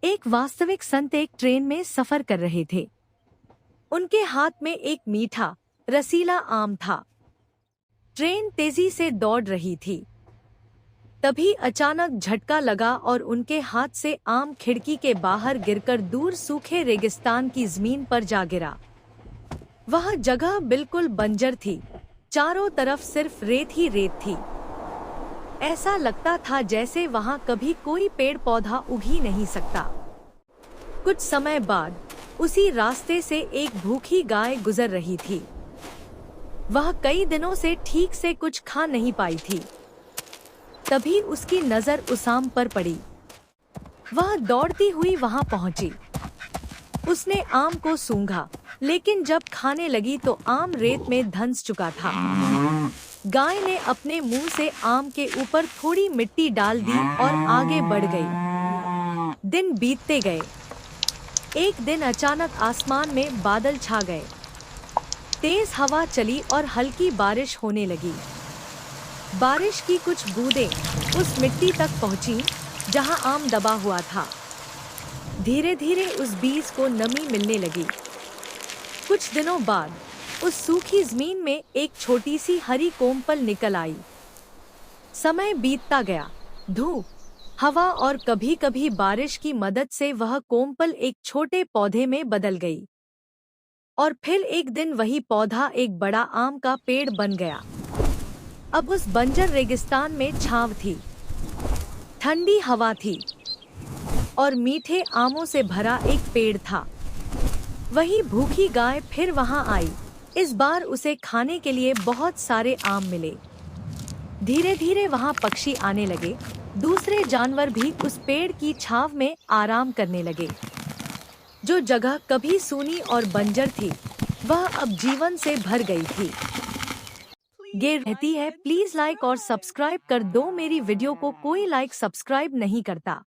एक वास्तविक संत एक ट्रेन में सफर कर रहे थे। उनके हाथ में एक मीठा रसीला आम था। ट्रेन तेजी से दौड़ रही थी। तभी अचानक झटका लगा और उनके हाथ से आम खिड़की के बाहर गिरकर दूर सूखे रेगिस्तान की जमीन पर जा गिरा। वह जगह बिल्कुल बंजर थी। चारों तरफ सिर्फ रेत ही रेत थी। ऐसा लगता था जैसे वहां कभी कोई पेड़ पौधा उग ही नहीं सकता। कुछ समय बाद उसी रास्ते से एक भूखी गाय गुजर रही थी। वह कई दिनों से ठीक से कुछ खा नहीं पाई थी। तभी उसकी नजर उस आम पर पड़ी। वह दौड़ती हुई वहां पहुंची। उसने आम को सूंघा, लेकिन जब खाने लगी तो आम रेत में धंस चुका था। गाय ने अपने मुंह से आम के ऊपर थोड़ी मिट्टी डाल दी और आगे बढ़ गई। दिन बीतते गए। एक दिन अचानक आसमान में बादल छा गए। तेज हवा चली और हल्की बारिश होने लगी। बारिश की कुछ बूंदें उस मिट्टी तक पहुंची जहां आम दबा हुआ था। धीरे धीरे उस बीज को नमी मिलने लगी। कुछ दिनों बाद उस सूखी जमीन में एक छोटी सी हरी कोमपल निकल आई। समय बीतता गया। धूप, हवा और कभी-कभी बारिश की मदद से वह कोमपल एक छोटे पौधे में बदल गई। और फिर एक दिन वही पौधा एक बड़ा आम का पेड़ बन गया। अब उस बंजर रेगिस्तान में छांव थी, ठंडी हवा थी और मीठे आमों से भरा एक पेड़ था। वही भूखी गाय फिर वहां आई। इस बार उसे खाने के लिए बहुत सारे आम मिले। धीरे धीरे वहां पक्षी आने लगे। दूसरे जानवर भी उस पेड़ की छांव में आराम करने लगे। जो जगह कभी सूनी और बंजर थी, वह अब जीवन से भर गई थी। ये रहती है। प्लीज लाइक और सब्सक्राइब कर दो मेरी वीडियो को। कोई लाइक सब्सक्राइब नहीं करता।